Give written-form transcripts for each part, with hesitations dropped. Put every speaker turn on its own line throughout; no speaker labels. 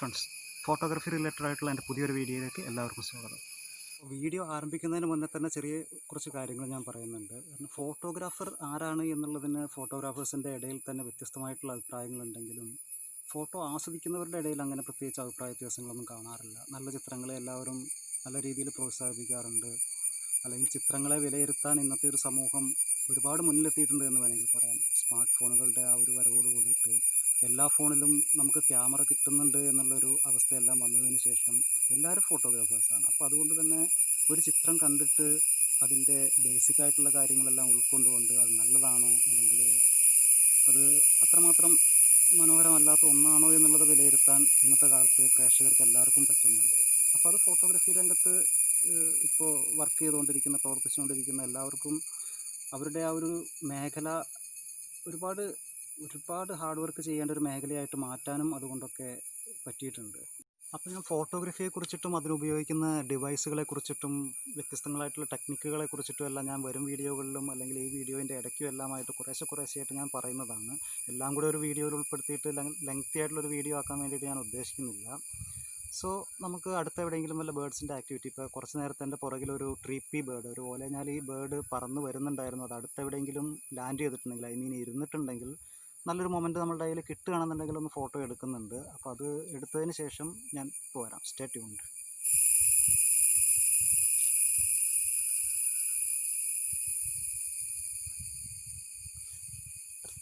Friends, photography related ആയിട്ടുള്ള എൻ്റെ പുതിയൊരു വീഡിയോയിലേക്ക് എല്ലാവർക്കും സ്വാഗതം. വീഡിയോ ആരംഭിക്കുന്നതിന് മുന്നേ തന്നെ കുറച്ച് കാര്യങ്ങൾ ഞാൻ പറയുന്നുണ്ട്. കാരണം ഫോട്ടോഗ്രാഫർ ആരാണ് എന്നുള്ളതിന് ഫോട്ടോഗ്രാഫേഴ്സിൻ്റെ ഇടയിൽ തന്നെ വ്യത്യസ്തമായിട്ടുള്ള അഭിപ്രായങ്ങളുണ്ടെങ്കിലും ഫോട്ടോ ആസ്വദിക്കുന്നവരുടെ ഇടയിൽ അങ്ങനെ പ്രത്യേകിച്ച് അഭിപ്രായ വ്യത്യാസങ്ങളൊന്നും കാണാറില്ല. നല്ല ചിത്രങ്ങളെ എല്ലാവരും നല്ല രീതിയിൽ പ്രോത്സാഹിപ്പിക്കാറുണ്ട്. അല്ലെങ്കിൽ ചിത്രങ്ങളെ വിലയിരുത്താൻ ഇന്നത്തെ ഒരു സമൂഹം ഒരുപാട് മുന്നിലെത്തിയിട്ടുണ്ട് എന്ന് വേണമെങ്കിൽ പറയാം. സ്മാർട്ട് ഫോണുകളുടെ ആ ഒരു വരവോട് കൂടിയിട്ട് എല്ലാ ഫോണിലും നമുക്ക് ക്യാമറ കിട്ടുന്നുണ്ട് എന്നുള്ളൊരു അവസ്ഥയെല്ലാം വന്നതിന് ശേഷം എല്ലാവരും ഫോട്ടോഗ്രാഫേഴ്സാണ്. അപ്പോൾ അതുകൊണ്ട് തന്നെ ഒരു ചിത്രം കണ്ടിട്ട് അതിൻ്റെ ബേസിക്കായിട്ടുള്ള കാര്യങ്ങളെല്ലാം ഉൾക്കൊണ്ടുകൊണ്ട് അത് നല്ലതാണോ അല്ലെങ്കിൽ അത് അത്രമാത്രം മനോഹരമല്ലാത്ത ഒന്നാണോ എന്നുള്ളത് വിലയിരുത്താൻ ഇന്നത്തെ കാലത്ത് പ്രേക്ഷകർക്ക് എല്ലാവർക്കും പറ്റുന്നുണ്ട്. അപ്പോൾ അത് ഫോട്ടോഗ്രാഫി രംഗത്ത് ഇപ്പോൾ വർക്ക് ചെയ്തുകൊണ്ടിരിക്കുന്ന പ്രവർത്തിച്ചുകൊണ്ടിരിക്കുന്ന എല്ലാവർക്കും അവരുടെ ആ ഒരു മേഖല ഒരുപാട് ഹാർഡ് വർക്ക് ചെയ്യേണ്ട ഒരു മേഖലയായിട്ട് മാറ്റാനും അതുകൊണ്ടൊക്കെ പറ്റിയിട്ടുണ്ട്. അപ്പോൾ ഞാൻ ഫോട്ടോഗ്രാഫിയെക്കുറിച്ചിട്ടും അതിനുപയോഗിക്കുന്ന ഡിവൈസുകളെക്കുറിച്ചിട്ടും വ്യത്യസ്തങ്ങളായിട്ടുള്ള ടെക്നിക്കുകളെ കുറിച്ചിട്ടും എല്ലാം ഞാൻ വരും വീഡിയോകളിലും അല്ലെങ്കിൽ ഈ വീഡിയോൻ്റെ ഇടയ്ക്കും എല്ലാമായിട്ട് കുറേശ്ശെയായിട്ട് ഞാൻ പറയുന്നതാണ്. എല്ലാം കൂടെ ഒരു വീഡിയോയിൽ ഉൾപ്പെടുത്തിയിട്ട് ലെങ്തി ആയിട്ടുള്ളൊരു വീഡിയോ ആക്കാൻ വേണ്ടിയിട്ട് ഞാൻ ഉദ്ദേശിക്കുന്നില്ല. സോ നമുക്ക് അടുത്ത എവിടെയെങ്കിലും വല്ല ബേർഡ്സിൻ്റെ ആക്ടിവിറ്റി, ഇപ്പോൾ കുറച്ച് നേരത്തെ എൻ്റെ പുറകിലൊരു ട്രീപ്പി ബേർഡ്, ഒരു ഓലഞ്ഞാലി ബേർഡ് പറന്ന് വരുന്നുണ്ടായിരുന്നു. അത് അടുത്തെവിടെയെങ്കിലും ലാൻഡ് ചെയ്തിട്ടുണ്ടെങ്കിൽ ഇരുന്നിട്ടുണ്ടെങ്കിൽ നല്ലൊരു മൊമെൻറ്റ് നമ്മളുടെ കയ്യിൽ കിട്ടുകയാണെന്നുണ്ടെങ്കിൽ ഒന്ന് ഫോട്ടോ എടുക്കുന്നുണ്ട്. അപ്പോൾ അത് എടുത്തതിന് ശേഷം ഞാൻ പോരാം. Stay tuned.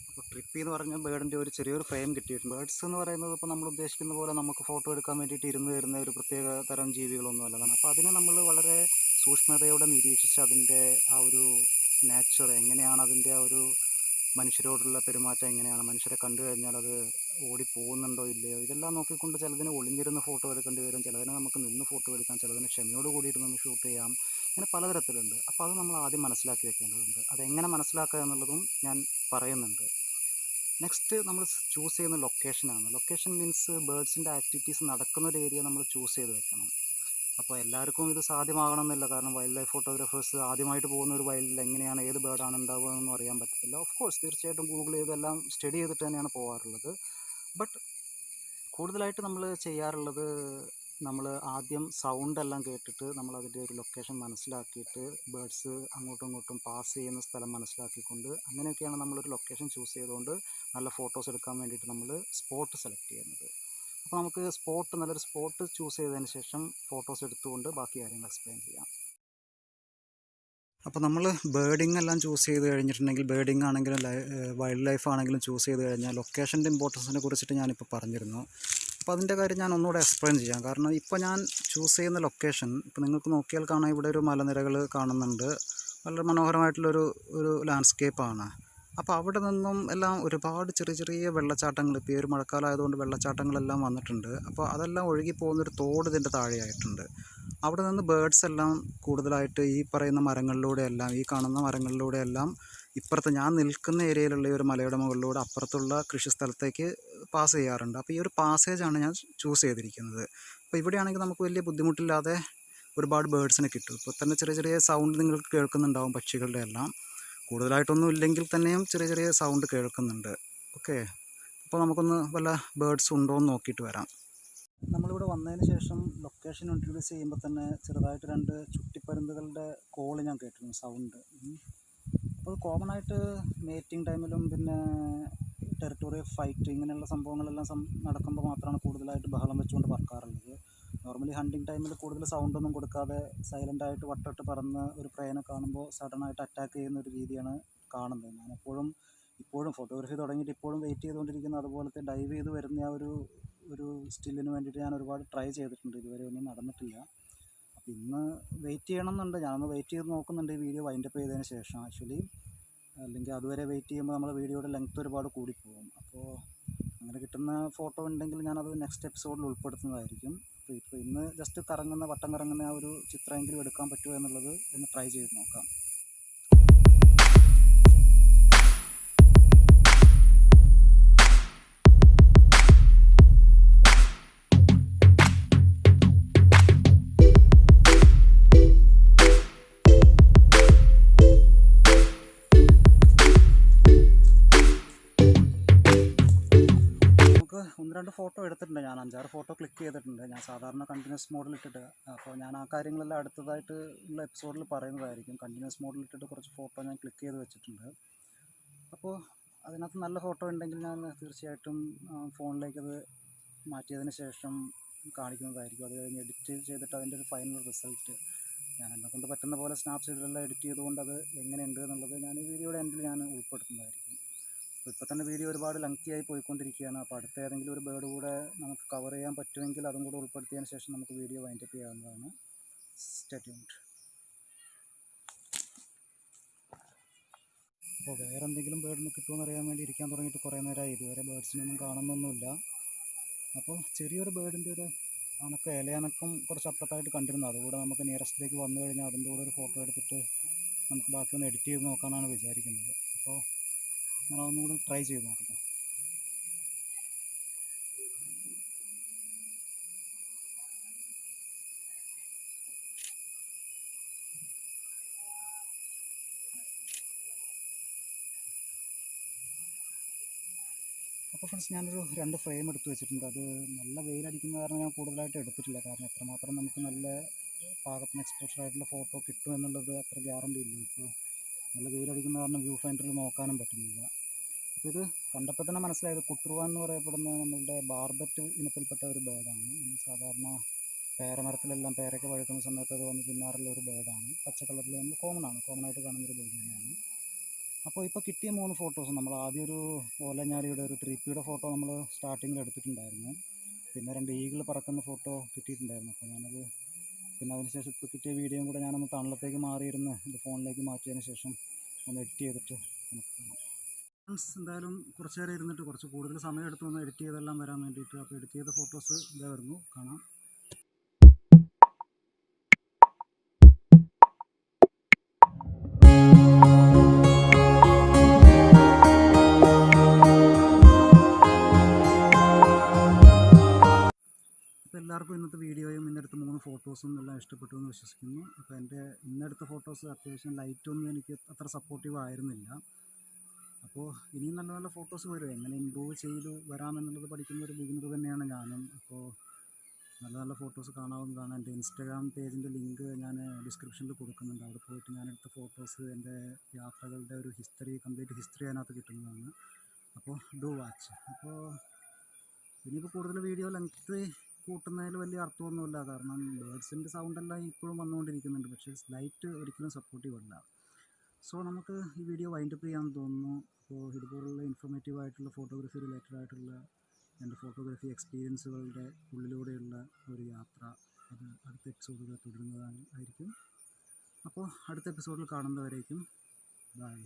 അപ്പോൾ ട്രിപ്പി എന്ന് പറഞ്ഞ ബേർഡിൻ്റെ ഒരു ചെറിയൊരു ഫ്രെയിം കിട്ടിയിട്ടുണ്ട്. ബേർഡ്സ് എന്ന് പറയുന്നത് ഇപ്പോൾ നമ്മൾ ഉദ്ദേശിക്കുന്ന പോലെ നമുക്ക് ഫോട്ടോ എടുക്കാൻ വേണ്ടിയിട്ട് ഇരുന്ന് വരുന്ന ഒരു പ്രത്യേക തരം ജീവികളൊന്നും അല്ലതാണ്. അപ്പോൾ അതിനെ നമ്മൾ വളരെ സൂക്ഷ്മതയോടെ നിരീക്ഷിച്ച് അതിൻ്റെ ആ ഒരു നേച്ചർ എങ്ങനെയാണ്, അതിൻ്റെ ആ ഒരു മനുഷ്യരോടുള്ള പെരുമാറ്റം എങ്ങനെയാണ്, മനുഷ്യരെ കണ്ടു കഴിഞ്ഞാൽ അത് ഓടിപ്പോകുന്നുണ്ടോ ഇല്ലയോ, ഇതെല്ലാം നോക്കിക്കൊണ്ട് ചിലതിന് ഒളിഞ്ഞിരുന്ന് ഫോട്ടോ എടുക്കേണ്ടി വരും, ചിലതിനെ നമുക്ക് നിന്ന് ഫോട്ടോ എടുക്കാം, ചിലതിന് ക്ഷമയോട് കൂടിയിട്ട് നിന്ന് ഷൂട്ട് ചെയ്യാം. ഇങ്ങനെ പലതരത്തിലുണ്ട്. അപ്പോൾ അത് നമ്മൾ ആദ്യം മനസ്സിലാക്കി വെക്കേണ്ടതുണ്ട്. അതെങ്ങനെ മനസ്സിലാക്കുക എന്നുള്ളതും ഞാൻ പറയുന്നുണ്ട്. നെക്സ്റ്റ് നമ്മൾ ചൂസ് ചെയ്യുന്ന ലൊക്കേഷനാണ്. ലൊക്കേഷൻ മീൻസ് ബേർഡ്സിൻ്റെ ആക്ടിവിറ്റീസ് നടക്കുന്ന ഒരു ഏരിയ നമ്മൾ ചൂസ് ചെയ്ത് വെക്കണം. അപ്പോൾ എല്ലാവർക്കും ഇത് സാധ്യമാകണമെന്നില്ല. കാരണം വൈൽഡ് ലൈഫ് ഫോട്ടോഗ്രാഫേഴ്സ് ആദ്യമായിട്ട് പോകുന്ന ഒരു വൈൽഡിൽ എങ്ങനെയാണ് ഏത് ബേർഡാണ് ഉണ്ടാവുക എന്നൊന്നും അറിയാൻ പറ്റത്തില്ല. ഓഫ് കോഴ്സ് തീർച്ചയായിട്ടും ഗൂഗിൾ ചെയ്തെല്ലാം സ്റ്റഡി ചെയ്തിട്ട് തന്നെയാണ് പോകാറുള്ളത്. ബട്ട് കൂടുതലായിട്ട് നമ്മൾ ചെയ്യാറുള്ളത്, നമ്മൾ ആദ്യം സൗണ്ടെല്ലാം കേട്ടിട്ട് നമ്മൾ അതിൻ്റെ ഒരു ലൊക്കേഷൻ മനസ്സിലാക്കിയിട്ട് ബേർഡ്സ് അങ്ങോട്ടും ഇങ്ങോട്ടും പാസ് ചെയ്യുന്ന സ്ഥലം മനസ്സിലാക്കിക്കൊണ്ട് അങ്ങനെയൊക്കെയാണ് നമ്മളൊരു ലൊക്കേഷൻ ചൂസ് ചെയ്തുകൊണ്ട് നല്ല ഫോട്ടോസ് എടുക്കാൻ വേണ്ടിയിട്ട് നമ്മൾ സ്പോട്ട് സെലക്ട് ചെയ്യുന്നത്. അപ്പോൾ നമുക്ക് നല്ലൊരു സ്പോട്ട് ചൂസ് ചെയ്തതിന് ശേഷം ഫോട്ടോസ് എടുത്തുകൊണ്ട് ബാക്കി കാര്യങ്ങൾ എക്സ്പ്ലെയിൻ ചെയ്യാം. അപ്പോൾ നമ്മൾ ബേർഡിംഗ് എല്ലാം ചൂസ് ചെയ്ത് കഴിഞ്ഞിട്ടുണ്ടെങ്കിൽ, ബേർഡിംഗ് ആണെങ്കിലും വൈൽഡ് ലൈഫ് ആണെങ്കിലും ചൂസ് ചെയ്ത് കഴിഞ്ഞാൽ ലൊക്കേഷൻ്റെ ഇമ്പോർട്ടൻസിനെ കുറിച്ചിട്ട് ഞാനിപ്പോൾ പറഞ്ഞിരുന്നു. അപ്പോൾ അതിൻ്റെ കാര്യം ഞാൻ ഒന്നുകൂടെ എക്സ്പ്ലെയിൻ ചെയ്യാം. കാരണം ഇപ്പോൾ ഞാൻ ചൂസ് ചെയ്യുന്ന ലൊക്കേഷൻ, ഇപ്പോൾ നിങ്ങൾക്ക് നോക്കിയാൽ കാണാം, ഇവിടെ ഒരു മലനിരകൾ കാണുന്നുണ്ട്. വളരെ മനോഹരമായിട്ടുള്ളൊരു ലാൻഡ്സ്കേപ്പാണ്. അപ്പോൾ അവിടെ നിന്നും എല്ലാം ഒരുപാട് ചെറിയ വെള്ളച്ചാട്ടങ്ങൾ, ഇപ്പോൾ ഈ ഒരു മഴക്കാലം ആയതുകൊണ്ട് വെള്ളച്ചാട്ടങ്ങളെല്ലാം വന്നിട്ടുണ്ട്. അപ്പോൾ അതെല്ലാം ഒഴുകി പോകുന്നൊരു തോട് ഇതിൻ്റെ താഴെയായിട്ടുണ്ട്. അവിടെ നിന്ന് ബേർഡ്സ് എല്ലാം കൂടുതലായിട്ട് ഈ പറയുന്ന മരങ്ങളിലൂടെയെല്ലാം, ഈ കാണുന്ന മരങ്ങളിലൂടെയെല്ലാം ഇപ്പുറത്ത് ഞാൻ നിൽക്കുന്ന ഏരിയയിലുള്ള ഈ ഒരു മലയുടെ മുകളിലൂടെ അപ്പുറത്തുള്ള കൃഷിസ്ഥലത്തേക്ക് പാസ് ചെയ്യാറുണ്ട്. അപ്പോൾ ഈ ഒരു പാസേജാണ് ഞാൻ ചൂസ് ചെയ്തിരിക്കുന്നത്. അപ്പോൾ ഇവിടെയാണെങ്കിൽ നമുക്ക് വലിയ ബുദ്ധിമുട്ടില്ലാതെ ഒരുപാട് ബേർഡ്സിനെ കിട്ടും. ഇപ്പോൾ തന്നെ ചെറിയ സൗണ്ട് നിങ്ങൾക്ക് കേൾക്കുന്നുണ്ടാവും, പക്ഷികളുടെ എല്ലാം. കൂടുതലായിട്ടൊന്നും ഇല്ലെങ്കിൽ തന്നെയും ചെറിയ സൗണ്ട് കേൾക്കുന്നുണ്ട്. ഓക്കെ, അപ്പോൾ നമുക്കൊന്ന് വല്ല ബേർഡ്സ് ഉണ്ടോ എന്ന് നോക്കിയിട്ട് വരാം. നമ്മളിവിടെ വന്നതിന് ശേഷം ലൊക്കേഷൻ ഇൻട്രൊഡ്യൂസ് ചെയ്യുമ്പോൾ തന്നെ ചെറുതായിട്ട് 2 ചുട്ടിപ്പരുന്തുകളുടെ കോള് ഞാൻ കേട്ടിരുന്നു, സൗണ്ട്. അപ്പോൾ കോമൺ ആയിട്ട് മേറ്റിംഗ് ടൈമിലും പിന്നെ ടെറിട്ടോറിയൽ ഫൈറ്റ് ഇങ്ങനെയുള്ള സംഭവങ്ങളെല്ലാം നടക്കുമ്പോൾ മാത്രമാണ് കൂടുതലായിട്ട് ബഹളം വെച്ചുകൊണ്ട് പറക്കാറുള്ളത്. നോർമലി ഹണ്ടിങ് ടൈമിൽ കൂടുതൽ സൗണ്ടൊന്നും കൊടുക്കാതെ സൈലൻ്റായിട്ട് വട്ടമിട്ട് പറന്ന് ഒരു പ്രേനെ കാണുമ്പോൾ സഡനായിട്ട് അറ്റാക്ക് ചെയ്യുന്ന ഒരു രീതിയാണ് കാണുന്നത്. ഞാൻ ഇപ്പോഴും ഫോട്ടോഗ്രാഫി തുടങ്ങിയിട്ട് ഇപ്പോഴും വെയിറ്റ് ചെയ്തുകൊണ്ടിരിക്കുന്ന അതുപോലത്തെ ഡൈവ് ചെയ്ത് വരുന്ന ആ ഒരു സ്റ്റില്ലിന് വേണ്ടിയിട്ട് ഞാൻ ഒരുപാട് ട്രൈ ചെയ്തിട്ടുണ്ട്. ഇതുവരെ ഒന്നും നടന്നിട്ടില്ല. അപ്പോൾ ഇന്ന് വെയിറ്റ് ചെയ്യണമെന്നുണ്ട്. ഞാനൊന്ന് വെയിറ്റ് ചെയ്ത് നോക്കുന്നുണ്ട് ഈ വീഡിയോ വൈൻഡപ്പ് ചെയ്തതിന് ശേഷം ആക്ച്വലി. അല്ലെങ്കിൽ അതുവരെ വെയിറ്റ് ചെയ്യുമ്പോൾ നമ്മുടെ വീഡിയോയുടെ ലെങ്ത്ത് ഒരുപാട് കൂടിപ്പോകും. അപ്പോൾ അങ്ങനെ കിട്ടുന്ന ഫോട്ടോ ഉണ്ടെങ്കിൽ ഞാനത് നെക്സ്റ്റ് എപ്പിസോഡിൽ ഉൾപ്പെടുത്തുന്നതായിരിക്കും. ഇപ്പോൾ ഇന്ന് ജസ്റ്റ് വട്ടം കറങ്ങുന്ന ആ ഒരു ചിത്രമെങ്കിലും എടുക്കാൻ പറ്റുമോ എന്നുള്ളത് ഒന്ന് ട്രൈ ചെയ്ത് നോക്കാം. 2 ഫോട്ടോ എടുത്തിട്ടുണ്ട്. ഞാൻ 5-6 ഫോട്ടോ ക്ലിക്ക് ചെയ്തിട്ടുണ്ട്. ഞാൻ സാധാരണ കണ്ടിന്യൂസ് മോഡിലിട്ടിട്ട്, അപ്പോൾ ഞാൻ ആ കാര്യങ്ങളെല്ലാം അടുത്തതായിട്ട് ഉള്ള എപ്പിസോഡിൽ പറയുന്നതായിരിക്കും. കണ്ടിന്യൂസ് മോഡിലിട്ടിട്ട് കുറച്ച് ഫോട്ടോ ഞാൻ ക്ലിക്ക് ചെയ്ത് വെച്ചിട്ടുണ്ട്. അപ്പോൾ അതിനകത്ത് നല്ല ഫോട്ടോ ഉണ്ടെങ്കിൽ ഞാൻ തീർച്ചയായിട്ടും ഫോണിലേക്കത് മാറ്റിയതിന് ശേഷം കാണിക്കുന്നതായിരിക്കും. അത് കഴിഞ്ഞ് എഡിറ്റ് ചെയ്തിട്ട് അതിൻ്റെ ഒരു ഫൈനൽ റിസൾട്ട് ഞാൻ എന്നെക്കൊണ്ട് പറ്റുന്ന പോലെ സ്നാപ്സീഡിലെല്ലാം എഡിറ്റ് ചെയ്തുകൊണ്ട് അത് എങ്ങനെയുണ്ട് എന്നുള്ളത് ഞാൻ ഈ വീഡിയോയുടെ എൻഡിൽ ഞാൻ ഉൾപ്പെടുത്തുന്നതായിരിക്കും. അപ്പോൾ ഇപ്പോൾ തന്നെ വീഡിയോ ഒരുപാട് ലെങ്തിയായി പോയിക്കൊണ്ടിരിക്കുകയാണ്. അപ്പോൾ അടുത്ത ഏതെങ്കിലും ഒരു ബേർഡ് കൂടെ നമുക്ക് കവർ ചെയ്യാൻ പറ്റുമെങ്കിൽ അതും കൂടെ ഉൾപ്പെടുത്തിയതിന് ശേഷം നമുക്ക് വീഡിയോ വൈൻഡപ്പ് ചെയ്യാവുന്നതാണ്. Stay tuned. അപ്പോൾ വേറെ എന്തെങ്കിലും ബേർഡിന് കിട്ടുമെന്ന് അറിയാൻ വേണ്ടി ഇരിക്കാൻ തുടങ്ങിയിട്ട് കുറേ നേരമായി. ഇതുവരെ ബേർഡ്സിനൊന്നും കാണുന്നൊന്നുമില്ല. അപ്പോൾ ചെറിയൊരു ബേർഡിൻ്റെ ഒരു ഇലയനക്കം കുറച്ച് അപ്പുറത്തായിട്ട് കണ്ടിരുന്നു. അതുകൂടെ നമുക്ക് നിയറസ്റ്റിലേക്ക് വന്നു കഴിഞ്ഞാൽ അതിൻ്റെ കൂടെ ഒരു ഫോട്ടോ എടുത്തിട്ട് നമുക്ക് ബാക്കിയൊന്ന് എഡിറ്റ് ചെയ്ത് നോക്കാനാണ് വിചാരിക്കുന്നത്. അപ്പോൾ നമ്മളതൊന്നും കൂടി ട്രൈ ചെയ്ത് നോക്കട്ടെ. അപ്പോൾ ഫ്രണ്ട്സ്, ഞാനൊരു 2 ഫ്രെയിം എടുത്ത് വെച്ചിട്ടുണ്ട്. അത് നല്ല വെയിലടിക്കുന്ന കാരണം ഞാൻ കൂടുതലായിട്ട് എടുത്തിട്ടില്ല. കാരണം എത്രമാത്രം നമുക്ക് നല്ല പാകത്തിന് എക്സ്പോഷറായിട്ടുള്ള ഫോട്ടോ കിട്ടും എന്നുള്ളത് അത്ര ഗ്യാരണ്ടി ഇല്ല. ഇപ്പോൾ നല്ല വെയിലടിക്കുന്ന കാരണം വ്യൂ ഫൈൻഡറിൽ നോക്കാനും പറ്റുന്നില്ല. അപ്പോൾ ഇത് കണ്ടപ്പോൾ തന്നെ മനസ്സിലായത് കുട്ടുറുവാൻ എന്ന് പറയപ്പെടുന്ന നമ്മളുടെ ബാർബറ്റ് ഇനത്തിൽപ്പെട്ട ഒരു ബേർഡാണ്. സാധാരണ പേരമരത്തിലെല്ലാം പേരയ്ക്ക് പഴുക്കുന്ന സമയത്ത് അത് വന്ന് തിന്നാറുള്ള ഒരു ബേർഡാണ്. പച്ച കളറിൽ നമ്മൾ കോമണായിട്ട് കാണുന്നൊരു ബേർഡ് തന്നെയാണ്. അപ്പോൾ ഇപ്പോൾ കിട്ടിയ 3 ഫോട്ടോസ്, നമ്മൾ ആദ്യം ഒരു ഓലഞ്ഞാലിയുടെ ഒരു ട്രീപ്പിയുടെ ഫോട്ടോ നമ്മൾ സ്റ്റാർട്ടിങ്ങിൽ എടുത്തിട്ടുണ്ടായിരുന്നു. പിന്നെ 2 ഈഗിൾ പറക്കുന്ന ഫോട്ടോ കിട്ടിയിട്ടുണ്ടായിരുന്നു. അപ്പോൾ ഞാനത് പിന്നെ അതിനുശേഷം ഇപ്പോൾ കിട്ടിയ വീഡിയോയും കൂടെ ഞാനൊന്ന് തണലത്തേക്ക് മാറിയിരുന്ന് ഇത് ഫോണിലേക്ക് മാറ്റിയതിന് ശേഷം ഒന്ന് എഡിറ്റ് ചെയ്തിട്ട് നമുക്ക് കാണാം. എന്തായാലും കുറച്ച് നേരം ഇരുന്നിട്ട് കുറച്ച് കൂടുതൽ സമയം എടുത്തു ഒന്ന് എഡിറ്റ് ചെയ്തെല്ലാം വരാൻ വേണ്ടിയിട്ട്. അപ്പോൾ എഡിറ്റ് ചെയ്ത ഫോട്ടോസ് ഇതേ വരുന്നു, കാണാം. എല്ലാവർക്കും ഇന്നത്തെ വീഡിയോയും ഇന്നെടുത്ത 3 ഫോട്ടോസും എല്ലാം ഇഷ്ടപ്പെട്ടു എന്ന് വിശ്വസിക്കുന്നു. അപ്പോൾ എൻ്റെ ഇന്നെടുത്ത ഫോട്ടോസ് അത്യാവശ്യം ലൈറ്റൊന്നും എനിക്ക് അത്ര സപ്പോർട്ടീവ് ആയിരുന്നില്ല. അപ്പോൾ ഇനിയും നല്ല നല്ല ഫോട്ടോസ് വരും. എങ്ങനെ ഇമ്പ്രൂവ് ചെയ്ത് വരാമെന്നുള്ളത് പഠിക്കുന്ന ഒരു ബിഗിനർ തന്നെയാണ് ഞാനും. അപ്പോൾ നല്ല നല്ല ഫോട്ടോസ് കാണാവുന്നതാണ്. എൻ്റെ ഇൻസ്റ്റാഗ്രാം പേജിൻ്റെ ലിങ്ക് ഞാൻ ഡിസ്ക്രിപ്ഷനിൽ കൊടുക്കുന്നുണ്ട്. അവിടെ പോയിട്ട് ഞാനെടുത്ത ഫോട്ടോസ്, എൻ്റെ യാത്രകളുടെ ഒരു കംപ്ലീറ്റ് ഹിസ്റ്ററി അതിനകത്ത് കിട്ടുന്നതാണ്. അപ്പോൾ ഡു വാച്ച്. അപ്പോൾ ഇനിയിപ്പോൾ കൂടുതൽ വീഡിയോ ലെങ്ത് കൂട്ടുന്നതിൽ വലിയ അർത്ഥമൊന്നുമില്ല. കാരണം ബേർഡ്സിൻ്റെ സൗണ്ടെല്ലാം ഇപ്പോഴും വന്നുകൊണ്ടിരിക്കുന്നുണ്ട്. പക്ഷേ ലൈറ്റ് ഒരിക്കലും സപ്പോർട്ടീവ് അല്ല. സോ നമുക്ക് ഈ വീഡിയോ വൈൻഡപ്പ് ചെയ്യാമെന്ന് തോന്നുന്നു. അപ്പോൾ ഇതുപോലുള്ള ഇൻഫോർമേറ്റീവ് ആയിട്ടുള്ള ഫോട്ടോഗ്രാഫി റിലേറ്റഡ് ആയിട്ടുള്ള എൻ്റെ ഫോട്ടോഗ്രാഫി എക്സ്പീരിയൻസുകളുടെ ഉള്ളിലൂടെയുള്ള ഒരു യാത്ര അത് അടുത്ത എപ്പിസോഡുകൾ തുടരുന്നതായിരിക്കും. അപ്പോൾ അടുത്ത എപ്പിസോഡിൽ കാണുന്നവരേക്കും ബൈ.